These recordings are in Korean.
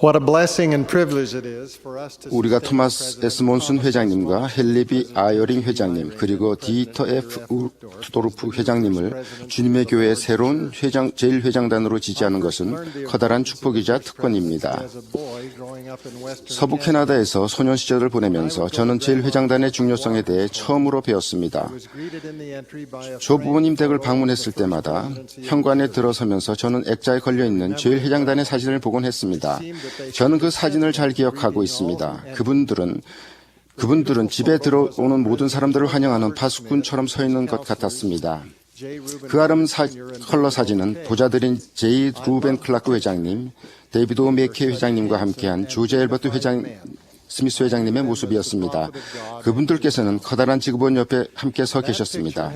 What a blessing and privilege it is for us to 우리가 sustain 토마스 President S. 몬슨 Thomas 회장님과 S. 헬리비 아이어링 회장님 그리고 디터 F. 우토르프 회장님을 주님의 교회의 새로운 제1회장단으로 지지하는 것은 커다란 축복이자 특권입니다. 서부 캐나다에서 소년 시절을 보내면서 저는 제1회장단의 중요성에 대해 처음으로 배웠습니다. 조 부모님 댁을 방문했을 때마다 현관에 들어서면서 저는 액자에 걸려있는 제1회장단의 사진을 보곤 했습니다. 저는 그 사진을 잘 기억하고 있습니다. 그분들은 집에 들어오는 모든 사람들을 환영하는 파수꾼처럼 서 있는 것 같았습니다. 그 컬러 사진은 보좌드린 제이 루벤 클라크 회장님, 데이비드 오 맥케이 회장님과 함께한 조지 엘버트 스미스 회장님의 모습이었습니다. 그분들께서는 커다란 지구본 옆에 함께 서 계셨습니다.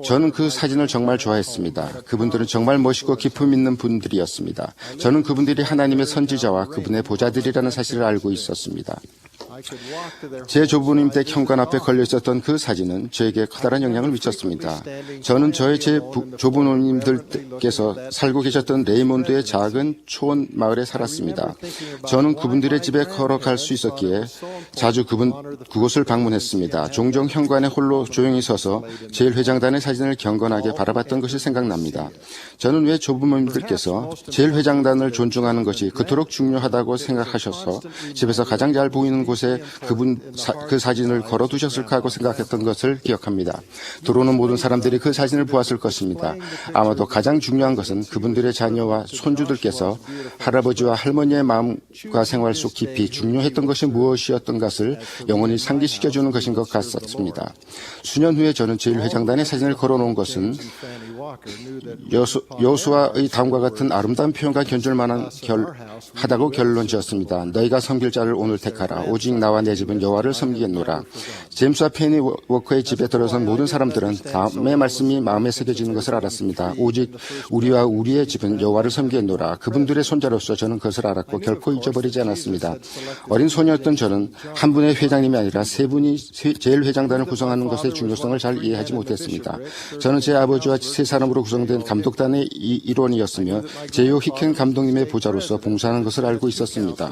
저는 그 사진을 정말 좋아했습니다. 그분들은 정말 멋있고 기품 있는 분들이었습니다. 저는 그분들이 하나님의 선지자와 그분의 보좌들이라는 사실을 알고 있었습니다. 제 조부모님 댁 현관 앞에 걸려 있었던 그 사진은 저에게 커다란 영향을 미쳤습니다. 저는 제 조부모님들께서 살고 계셨던 레이몬드의 작은 초원 마을에 살았습니다. 저는 그분들의 집에 걸어갈 수 있었기에 자주 그곳을 방문했습니다. 종종 현관에 홀로 조용히 서서 제1회장단의 사진을 경건하게 바라봤던 것이 생각납니다. 저는 왜 조부모님들께서 제1회장단을 존중하는 것이 그토록 중요하다고 생각하셔서 집에서 가장 잘 보이는 곳에 그 사진을 걸어두셨을까 하고 생각했던 것을 기억합니다. 들어오는 모든 사람들이 그 사진을 보았을 것입니다. 아마도 가장 중요한 것은 그분들의 자녀와 손주들께서 할아버지와 할머니의 마음과 생활 속 깊이 중요했던 것이 무엇이었던 것을 영원히 상기시켜주는 것인 것 같았습니다. 수년 후에 저는 제1회장단의 사진을 걸어놓은 것은 여호수아의 다음과 같은 아름다운 표현과 견줄 만한 하다고 결론 지었습니다. 너희가 섬길 자를 오늘 택하라. 오직 나와 내 집은 여호와를 섬기겠노라. 제임스와 페니 워커의 집에 들어선 모든 사람들은 다음의 말씀이 마음에 새겨지는 것을 알았습니다. 오직 우리와 우리의 집은 여호와를 섬기겠노라. 그분들의 손자로서 저는 그것을 알았고 결코 잊어버리지 않았습니다. 어린 소녀였던 저는 한 분의 회장님이 아니라 세 분이 제1회장단을 구성하는 것의 중요성을 잘 이해하지 못했습니다. 저는 제 아버지와 세 사람으로 구성된 감독단의 일원이었으며 제요 히켄 감독님의 보좌로서 봉사하는 것을 알고 있었습니다.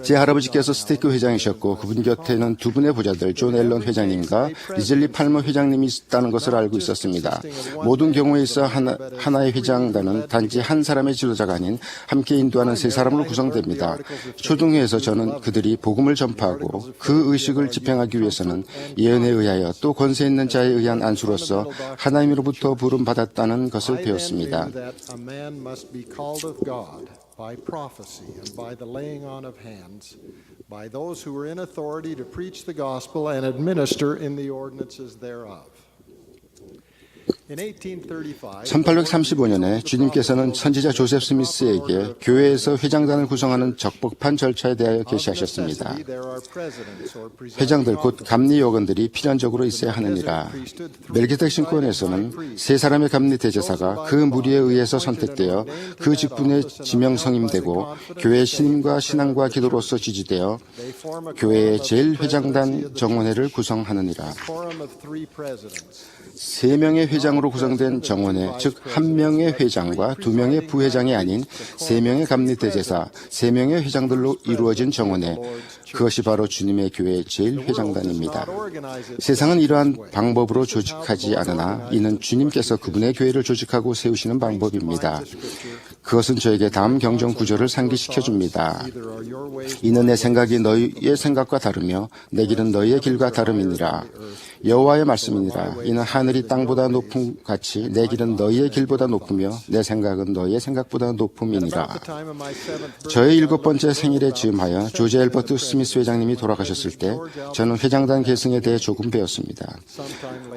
제 할아버지께서 스테이크 회장이셨고 그분 곁에는 두 분의 보좌들 존 앨런 회장님과 리즐리 팔머 회장님이 있다는 것을 알고 있었습니다. 모든 경우에 있어 하나의 회장단은 단지 한 사람의 지도자가 아닌 함께 인도하는 세 사람으로 구성됩니다. 초등회에서 저는 그들이 복음을 전파하고 그 의식을 집행하기 위해서는 예언에 의하여 또 권세 있는 자에 의한 안수로서 하나님으로부터 부름받았다는 것을 배웠습니다. By prophecy and by the laying on of hands, by those who were in authority to preach the gospel and administer in the ordinances thereof. 1835년에 주님께서는 선지자 조셉 스미스에게 교회에서 회장단을 구성하는 적법한 절차에 대하여 계시하셨습니다. 회장들 곧 감리요건들이 필연적으로 있어야 하느니라. 멜기세덱 신권에서는 세 사람의 감리 대제사가 그 무리에 의해서 선택되어 그 직분에 지명성임되고 교회의 신임과 신앙과 기도로서 지지되어 교회의 제1회장단 정원회를 구성하느니라. 세 명의 회장으로 구성된 정원회, 즉 한 명의 회장과 두 명의 부회장이 아닌 세 명의 감리대제사, 세 명의 회장들로 이루어진 정원회, 그것이 바로 주님의 교회의 제1회장단입니다. 세상은 이러한 방법으로 조직하지 않으나 이는 주님께서 그분의 교회를 조직하고 세우시는 방법입니다. 그것은 저에게 다음 경전 구절을 상기시켜 줍니다. 이는 내 생각이 너희의 생각과 다르며 내 길은 너희의 길과 다름이니라. 여호와의 말씀이니라. 이는 하늘이 땅보다 높음 같이 내 길은 너희의 길보다 높으며 내 생각은 너희의 생각보다 높음이니라. 저의 7번째 생일에 즈음하여 조지 엘버트 스미스 회장님이 돌아가셨을 때 저는 회장단 계승에 대해 조금 배웠습니다.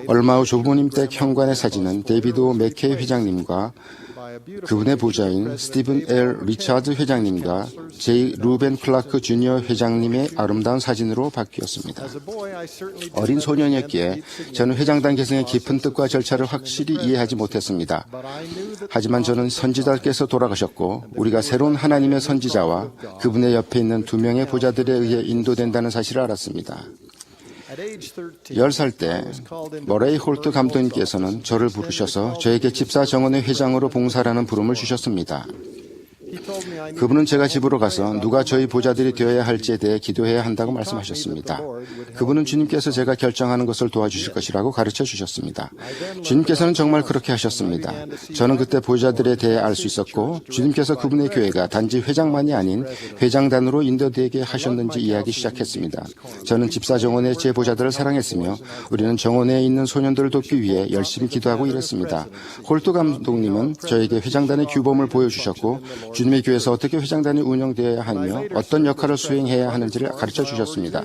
얼마 후 조부모님 댁 현관의 사진은 데이비드 오 맥케이 회장님과 그분의 보좌인 스티븐 L. 리차드 회장님과 제이 루벤 클라크 주니어 회장님의 아름다운 사진으로 바뀌었습니다. 어린 소년이었기에 저는 회장단 계승의 깊은 뜻과 절차를 확실히 이해하지 못했습니다. 하지만 저는 선지자께서 돌아가셨고 우리가 새로운 하나님의 선지자와 그분의 옆에 있는 두 명의 보좌들에 의해 인도된다는 사실을 알았습니다. 10살 때 머레이 홀트 감독님께서는 저를 부르셔서 저에게 집사 정원의 회장으로 봉사라는 부름을 주셨습니다. 그분은 제가 집으로 가서 누가 저희 보좌들이 되어야 할지에 대해 기도해야 한다고 말씀하셨습니다. 그분은 주님께서 제가 결정하는 것을 도와주실 것이라고 가르쳐 주셨습니다. 주님께서는 정말 그렇게 하셨습니다. 저는 그때 보좌들에 대해 알 수 있었고 주님께서 그분의 교회가 단지 회장만이 아닌 회장단으로 인도되게 하셨는지 이해하기 시작했습니다. 저는 집사 정원의 제 보좌들을 사랑했으며 우리는 정원에 있는 소년들을 돕기 위해 열심히 기도하고 일했습니다. 홀트 감독님은 저에게 회장단의 규범을 보여주셨고 주님의 교회에서 어떻게 회장단이 운영되어야 하며 어떤 역할을 수행해야 하는지를 가르쳐 주셨습니다.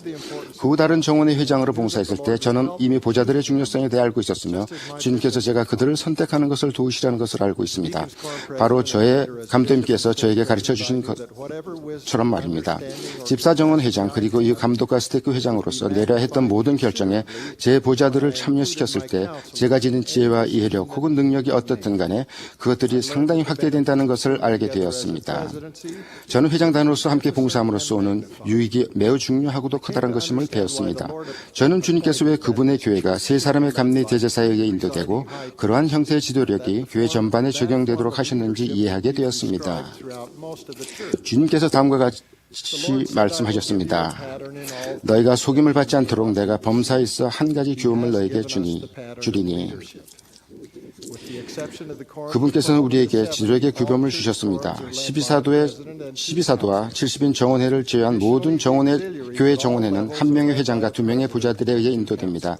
그 후 다른 정원의 회장으로 봉사했을 때 저는 이미 보좌들의 중요성에 대해 알고 있었으며 주님께서 제가 그들을 선택하는 것을 도우시라는 것을 알고 있습니다. 바로 저의 감독님께서 저에게 가르쳐 주신 것처럼 말입니다. 집사 정원 회장 그리고 이 감독과 스테이크 회장으로서 내려야 했던 모든 결정에 제 보좌들을 참여시켰을 때 제가 지닌 지혜와 이해력 혹은 능력이 어떻든 간에 그것들이 상당히 확대된다는 것을 알게 되었습니다. 저는 회장단으로서 함께 봉사함으로써 오는 유익이 매우 중요하고도 크다는 것임을 배웠습니다. 저는 주님께서 왜 그분의 교회가 세 사람의 감리 대제사에 의해 인도되고 그러한 형태의 지도력이 교회 전반에 적용되도록 하셨는지 이해하게 되었습니다. 주님께서 다음과 같이 말씀하셨습니다. 너희가 속임을 받지 않도록 내가 범사에 있어 한 가지 교훈을 너에게 주리니 그분께서는 우리에게 지도력의 규범을 주셨습니다. 12사도와 70인 정원회를 제외한 모든 교회 정원회는 한 명의 회장과 두 명의 보좌들에 의해 인도됩니다.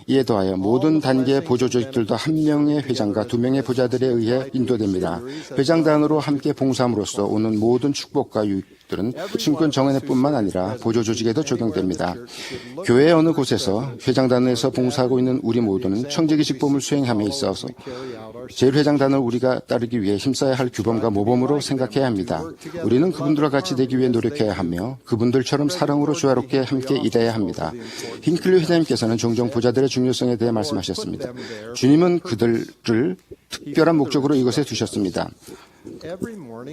이에 더하여 모든 단계의 보조 조직들도 한 명의 회장과 두 명의 보좌들에 의해 인도됩니다. 회장단으로 함께 봉사함으로써 오는 모든 축복과 유익들은 신권 정원회뿐만 아니라 보조 조직에도 적용됩니다. 교회의 어느 곳에서 회장단에서 봉사하고 있는 우리 모두는 청지기 직분을 수행함에 있어서 제1회장단을 우리가 따르기 위해 힘써야 할 규범과 모범으로 생각해야 합니다. 우리는 그분들과 같이 되기 위해 노력해야 하며 그분들처럼 사랑으로 조화롭게 함께 일해야 합니다. 힌클리 회장님께서는 종종 보좌들의 중요성에 대해 말씀하셨습니다. 주님은 그들을 특별한 목적으로 이곳에 두셨습니다.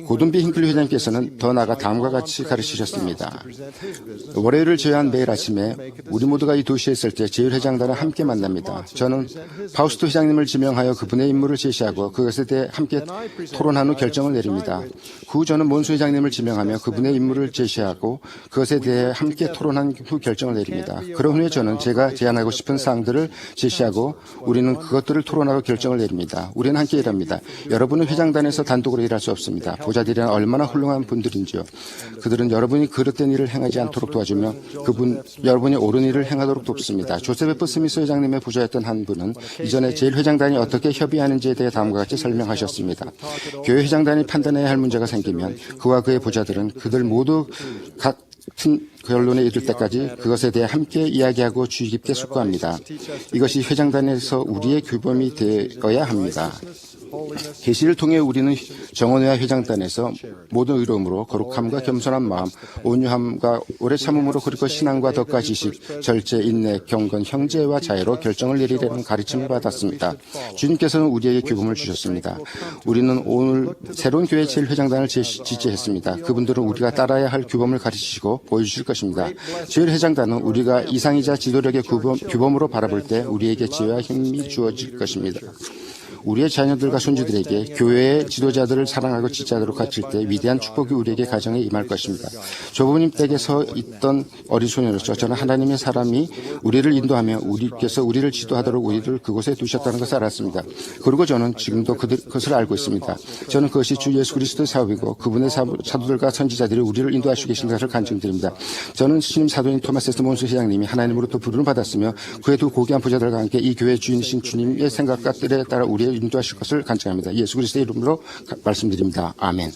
고든비 힌클리 회장님께서는 더 나아가 다음과 같이 가르치셨습니다. 월요일을 제외한 매일 아침에 우리 모두가 이 도시에 있을 때 제1회장단을 함께 만납니다. 저는 파우스트 회장님을 지명하여 그분의 임무를 제시하고 그것에 대해 함께 토론한 후 결정을 내립니다. 그 후 저는 몬수 회장님을 지명하며 그분의 임무를 제시하고 그것에 대해 함께 토론한 후 결정을 내립니다. 그런 후에 저는 제가 제안하고 싶은 사항들을 제시하고 우리는 그것들을 토론하고 결정을 내립니다. 우리는 함께 일합니다. 여러분은 회장단에서 단독으로 일할 수 없습니다. 보좌들이란 얼마나 훌륭한 분들인지요. 그들은 여러분이 그릇된 일을 행하지 않도록 도와주며 여러분이 옳은 일을 행하도록 돕습니다. 조셉 F. 스미스 회장님의 부자였던 한 분은 이전에 제1회장단이 어떻게 협의하는지에 대해 다음과 같이 설명하셨습니다. 교회 회장단이 판단해야 할 문제가 생기면 그와 그의 부자들은 그들 모두 같은 결론에 이를 때까지 그것에 대해 함께 이야기하고 주의 깊게 숙고합니다. 이것이 회장단에서 우리의 규범이 되어야 합니다. 계시를 통해 우리는 정원회와 회장단에서 모든 의로움으로 거룩함과 겸손한 마음, 온유함과 오래 참음으로 그리고 신앙과 덕과 지식, 절제, 인내, 경건, 형제와 자애로 결정을 내리려는 가르침을 받았습니다. 주님께서는 우리에게 규범을 주셨습니다. 우리는 오늘 새로운 교회 제1회장단을 지지했습니다. 그분들은 우리가 따라야 할 규범을 가르치시고 보여주실 것입니다. 제1회장단은 우리가 이상이자 지도력의 규범으로 바라볼 때 우리에게 지혜와 힘이 주어질 것입니다. 우리의 자녀들과 손주들에게 교회의 지도자들을 사랑하고 지지하도록 가르칠 때 위대한 축복이 우리에게 가정에 임할 것입니다. 조부모님 댁에 서 있던 어린 소녀로서 저는 하나님의 사람이 우리를 인도하며 우리께서 우리를 지도하도록 우리를 그곳에 두셨다는 것을 알았습니다. 그리고 저는 지금도 그것을 알고 있습니다. 저는 그것이 주 예수 그리스도의 사업이고 그분의 사도들과 선지자들이 우리를 인도하시고 계신 것을 간증드립니다. 저는 신임 사도인 토마스 S. 몬스 회장님이 하나님으로부터 부름을 받았으며 그의 두 고귀한 부자들과 함께 이 교회의 주인이신 주님의 생각과 뜻에 따라 우리의 인도하실 것을 간증합니다. 예수 그리스도의 이름으로 말씀드립니다. 아멘.